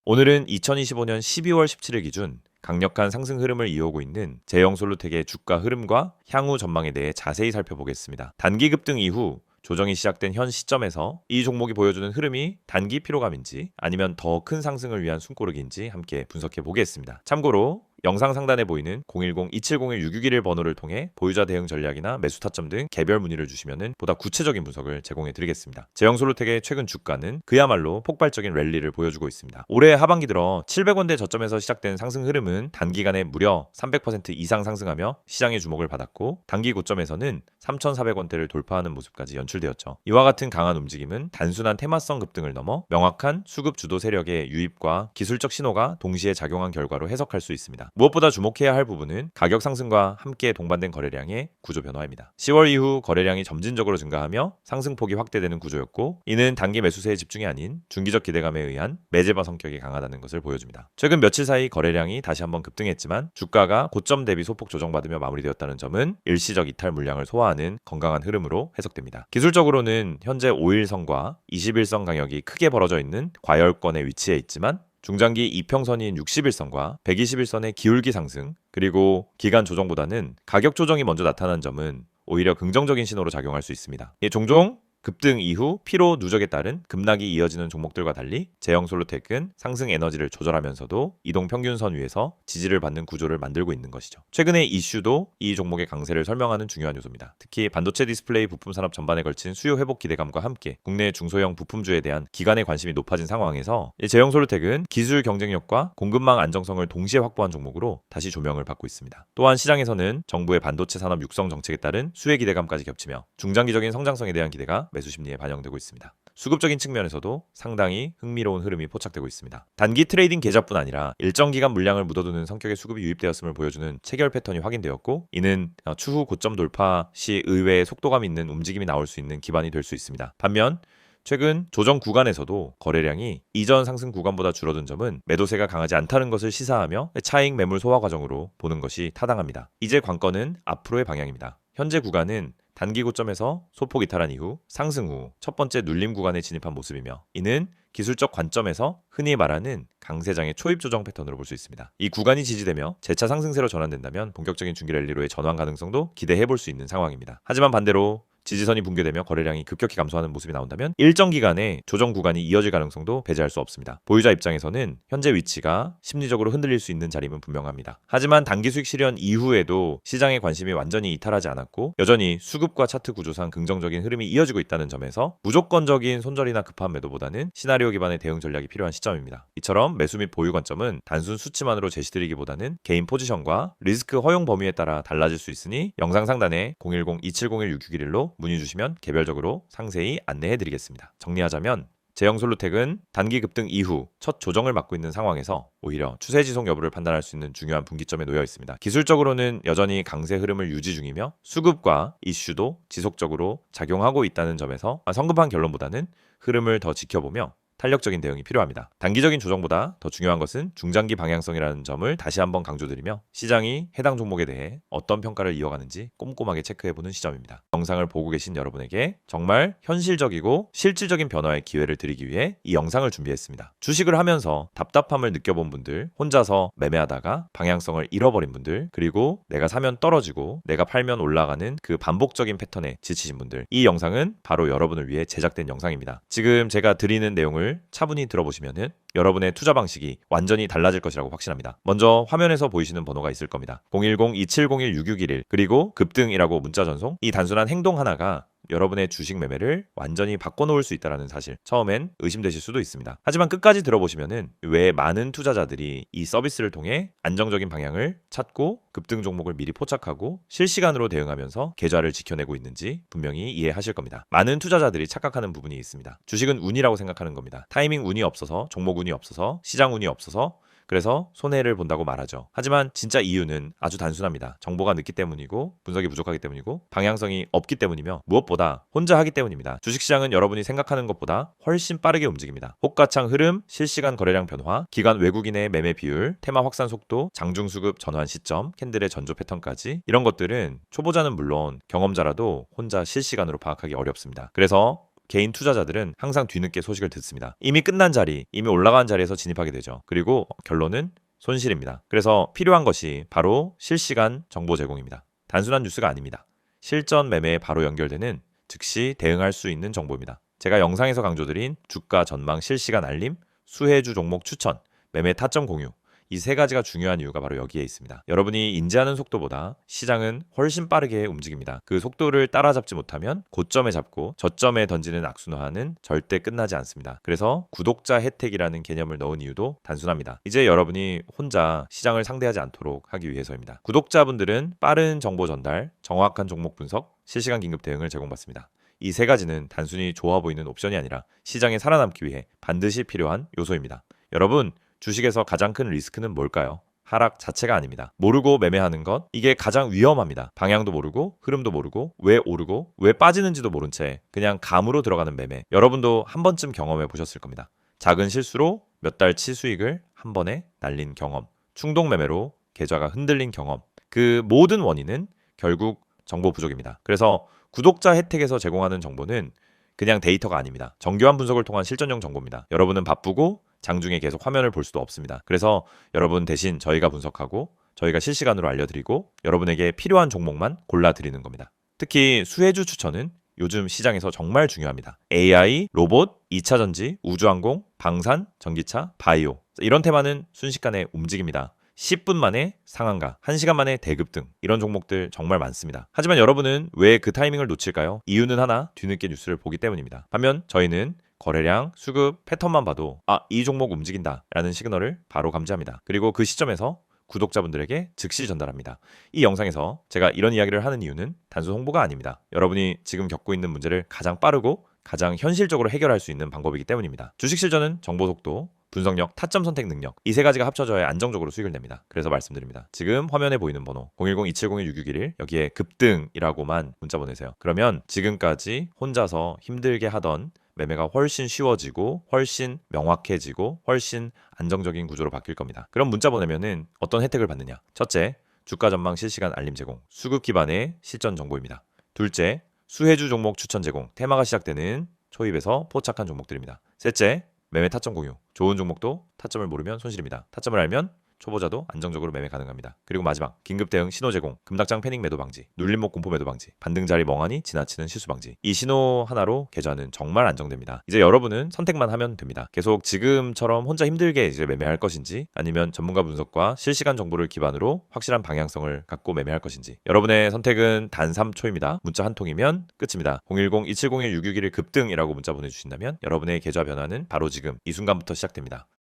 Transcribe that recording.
오늘은 2025년 12월 17일 기준 강력한 상승 흐름을 이어오고 있는 제형솔루텍의 주가 흐름과 향후 전망에 대해 자세히 살펴보겠습니다. 단기 급등 이후 조정이 시작된 현 시점에서 이 종목이 보여주는 흐름이 단기 피로감인지 아니면 더 큰 상승을 위한 숨고르기인지 함께 분석해 보겠습니다. 참고로 영상 상단에 보이는 010-2701-6611 번호를 통해 보유자 대응 전략이나 매수 타점 등 개별 문의를 주시면 보다 구체적인 분석을 제공해 드리겠습니다. 제형솔루텍의 최근 주가는 그야말로 폭발적인 랠리를 보여주고 있습니다. 올해 하반기 들어 700원대 저점에서 시작된 상승 흐름은 단기간에 무려 300% 이상 상승하며 시장의 주목을 받았고, 단기 고점에서는 3,400원대를 돌파하는 모습까지 연출되었죠. 이와 같은 강한 움직임은 단순한 테마성 급등을 넘어 명확한 수급 주도 세력의 유입과 기술적 신호가 동시에 작용한 결과로 해석할 수 있습니다. 무엇보다 주목해야 할 부분은 가격 상승과 함께 동반된 거래량의 구조 변화입니다. 10월 이후 거래량이 점진적으로 증가하며 상승폭이 확대되는 구조였고, 이는 단기 매수세의 집중이 아닌 중기적 기대감에 의한 매제바 성격이 강하다는 것을 보여줍니다. 최근 며칠 사이 거래량이 다시 한번 급등했지만 주가가 고점 대비 소폭 조정받으며 마무리되었다는 점은 일시적 이탈 물량을 소화하는 건강한 흐름으로 해석됩니다. 기술적으로는 현재 5일선과 21선 강역이 크게 벌어져 있는 과열권에 위치해 있지만, 중장기 이평선인 60일선과 121선의 기울기 상승, 그리고 기간 조정보다는 가격 조정이 먼저 나타난 점은 오히려 긍정적인 신호로 작용할 수 있습니다. 종종 급등 이후 피로 누적에 따른 급락이 이어지는 종목들과 달리 제형솔루텍은 상승 에너지를 조절하면서도 이동평균선 위에서 지지를 받는 구조를 만들고 있는 것이죠. 최근의 이슈도 이 종목의 강세를 설명하는 중요한 요소입니다. 특히 반도체 디스플레이 부품 산업 전반에 걸친 수요 회복 기대감과 함께 국내 중소형 부품주에 대한 기관의 관심이 높아진 상황에서 제형솔루텍은 기술 경쟁력과 공급망 안정성을 동시에 확보한 종목으로 다시 조명을 받고 있습니다. 또한 시장에서는 정부의 반도체 산업 육성 정책에 따른 수혜 기대감까지 겹치며 중장기적인 성장성에 대한 기대가 매수 심리에 반영되고 있습니다. 수급적인 측면에서도 상당히 흥미로운 흐름이 포착되고 있습니다. 단기 트레이딩 계좌뿐 아니라 일정 기간 물량을 묻어두는 성격의 수급이 유입되었음을 보여주는 체결 패턴이 확인되었고, 이는 추후 고점 돌파 시 의외의 속도감 있는 움직임이 나올 수 있는 기반이 될 수 있습니다. 반면 최근 조정 구간에서도 거래량이 이전 상승 구간보다 줄어든 점은 매도세가 강하지 않다는 것을 시사하며 차익 매물 소화 과정으로 보는 것이 타당합니다. 이제 관건은 앞으로의 방향입니다. 현재 구간은 단기 고점에서 소폭 이탈한 이후 상승 후 첫 번째 눌림 구간에 진입한 모습이며, 이는 기술적 관점에서 흔히 말하는 강세장의 초입 조정 패턴으로 볼 수 있습니다. 이 구간이 지지되며 재차 상승세로 전환된다면 본격적인 중기 랠리로의 전환 가능성도 기대해 볼 수 있는 상황입니다. 하지만 반대로 지지선이 붕괴되며 거래량이 급격히 감소하는 모습이 나온다면 일정 기간의 조정 구간이 이어질 가능성도 배제할 수 없습니다. 보유자 입장에서는 현재 위치가 심리적으로 흔들릴 수 있는 자리는 분명합니다. 하지만 단기 수익 실현 이후에도 시장의 관심이 완전히 이탈하지 않았고 여전히 수급과 차트 구조상 긍정적인 흐름이 이어지고 있다는 점에서 무조건적인 손절이나 급한 매도보다는 시나리오 기반의 대응 전략이 필요한 시점입니다. 이처럼 매수 및 보유 관점은 단순 수치만으로 제시드리기보다는 개인 포지션과 리스크 허용 범위에 따라 달라질 수 있으니 영상 상단에 010-2701-6611로 문의 주시면 개별적으로 상세히 안내해 드리겠습니다. 정리하자면 제형솔루텍은 단기 급등 이후 첫 조정을 맞고 있는 상황에서 오히려 추세 지속 여부를 판단할 수 있는 중요한 분기점에 놓여 있습니다. 기술적으로는 여전히 강세 흐름을 유지 중이며 수급과 이슈도 지속적으로 작용하고 있다는 점에서 성급한 결론보다는 흐름을 더 지켜보며 탄력적인 대응이 필요합니다. 단기적인 조정보다 더 중요한 것은 중장기 방향성이라는 점을 다시 한번 강조드리며 시장이 해당 종목에 대해 어떤 평가를 이어가는지 꼼꼼하게 체크해보는 시점입니다. 영상을 보고 계신 여러분에게 정말 현실적이고 실질적인 변화의 기회를 드리기 위해 이 영상을 준비했습니다. 주식을 하면서 답답함을 느껴본 분들, 혼자서 매매하다가 방향성을 잃어버린 분들, 그리고 내가 사면 떨어지고 내가 팔면 올라가는 그 반복적인 패턴에 지치신 분들, 이 영상은 바로 여러분을 위해 제작된 영상입니다. 지금 제가 드리는 내용을 차분히 들어보시면 여러분의 투자 방식이 완전히 달라질 것이라고 확신합니다. 먼저 화면에서 보이시는 번호가 있을 겁니다. 010-2701-6611 그리고 급등이라고 문자 전송. 이 단순한 행동 하나가 여러분의 주식 매매를 완전히 바꿔놓을 수 있다는 사실, 처음엔 의심되실 수도 있습니다. 하지만 끝까지 들어보시면 왜 많은 투자자들이 이 서비스를 통해 안정적인 방향을 찾고 급등 종목을 미리 포착하고 실시간으로 대응하면서 계좌를 지켜내고 있는지 분명히 이해하실 겁니다. 많은 투자자들이 착각하는 부분이 있습니다. 주식은 운이라고 생각하는 겁니다. 타이밍 운이 없어서, 종목 운이 없어서, 시장 운이 없어서 그래서 손해를 본다고 말하죠. 하지만 진짜 이유는 아주 단순합니다. 정보가 늦기 때문이고 분석이 부족하기 때문이고 방향성이 없기 때문이며 무엇보다 혼자 하기 때문입니다. 주식시장은 여러분이 생각하는 것보다 훨씬 빠르게 움직입니다. 호가창 흐름, 실시간 거래량 변화, 기관 외국인의 매매 비율, 테마 확산 속도, 장중 수급 전환 시점, 캔들의 전조 패턴까지 이런 것들은 초보자는 물론 경험자라도 혼자 실시간으로 파악하기 어렵습니다. 그래서 개인 투자자들은 항상 뒤늦게 소식을 듣습니다. 이미 끝난 자리, 이미 올라간 자리에서 진입하게 되죠. 그리고 결론은 손실입니다. 그래서 필요한 것이 바로 실시간 정보 제공입니다. 단순한 뉴스가 아닙니다. 실전 매매에 바로 연결되는 즉시 대응할 수 있는 정보입니다. 제가 영상에서 강조드린 주가 전망 실시간 알림, 수혜주 종목 추천, 매매 타점 공유, 이 세 가지가 중요한 이유가 바로 여기에 있습니다. 여러분이 인지하는 속도보다 시장은 훨씬 빠르게 움직입니다. 그 속도를 따라잡지 못하면 고점에 잡고 저점에 던지는 악순환은 절대 끝나지 않습니다. 그래서 구독자 혜택이라는 개념을 넣은 이유도 단순합니다. 이제 여러분이 혼자 시장을 상대하지 않도록 하기 위해서입니다. 구독자분들은 빠른 정보 전달, 정확한 종목 분석, 실시간 긴급 대응을 제공받습니다. 이 세 가지는 단순히 좋아 보이는 옵션이 아니라 시장에 살아남기 위해 반드시 필요한 요소입니다. 여러분, 주식에서 가장 큰 리스크는 뭘까요? 하락 자체가 아닙니다. 모르고 매매하는 것, 이게 가장 위험합니다. 방향도 모르고 흐름도 모르고 왜 오르고 왜 빠지는지도 모른 채 그냥 감으로 들어가는 매매. 여러분도 한 번쯤 경험해 보셨을 겁니다. 작은 실수로 몇 달치 수익을 한 번에 날린 경험, 충동 매매로 계좌가 흔들린 경험. 그 모든 원인은 결국 정보 부족입니다. 그래서 구독자 혜택에서 제공하는 정보는 그냥 데이터가 아닙니다. 정교한 분석을 통한 실전형 정보입니다. 여러분은 바쁘고 장중에 계속 화면을 볼 수도 없습니다. 그래서 여러분 대신 저희가 분석하고 저희가 실시간으로 알려드리고 여러분에게 필요한 종목만 골라드리는 겁니다. 특히 수혜주 추천은 요즘 시장에서 정말 중요합니다. AI, 로봇, 2차전지, 우주항공, 방산, 전기차, 바이오 이런 테마는 순식간에 움직입니다. 10분 만에 상한가, 1시간 만에 대급등 이런 종목들 정말 많습니다. 하지만 여러분은 왜 그 타이밍을 놓칠까요? 이유는 하나, 뒤늦게 뉴스를 보기 때문입니다. 반면 저희는 거래량, 수급, 패턴만 봐도 이 종목 움직인다 라는 시그널을 바로 감지합니다. 그리고 그 시점에서 구독자분들에게 즉시 전달합니다. 이 영상에서 제가 이런 이야기를 하는 이유는 단순 홍보가 아닙니다. 여러분이 지금 겪고 있는 문제를 가장 빠르고 가장 현실적으로 해결할 수 있는 방법이기 때문입니다. 주식 실전은 정보 속도, 분석력, 타점 선택 능력 이 세 가지가 합쳐져야 안정적으로 수익을 냅니다. 그래서 말씀드립니다. 지금 화면에 보이는 번호 010-2701-6611 여기에 급등이라고만 문자 보내세요. 그러면 지금까지 혼자서 힘들게 하던 매매가 훨씬 쉬워지고 훨씬 명확해지고 훨씬 안정적인 구조로 바뀔 겁니다. 그럼 문자 보내면은 어떤 혜택을 받느냐? 첫째, 주가 전망 실시간 알림 제공, 수급 기반의 실전 정보입니다. 둘째, 수혜주 종목 추천 제공, 테마가 시작되는 초입에서 포착한 종목들입니다. 셋째, 매매 타점 공유, 좋은 종목도 타점을 모르면 손실입니다. 타점을 알면 초보자도 안정적으로 매매 가능합니다. 그리고 마지막, 긴급 대응 신호 제공, 금닥장 패닉 매도 방지, 눌림목 공포 매도 방지, 반등자리 멍하니 지나치는 실수 방지. 이 신호 하나로 계좌는 정말 안정됩니다. 이제 여러분은 선택만 하면 됩니다. 계속 지금처럼 혼자 힘들게 이제 매매할 것인지 아니면 전문가 분석과 실시간 정보를 기반으로 확실한 방향성을 갖고 매매할 것인지. 여러분의 선택은 단 3초입니다. 문자 한 통이면 끝입니다. 010-2701-661 급등이라고 문자 보내주신다면 여러분의 계좌 변화는 바로 지금 이 순간부터 시작됩니다.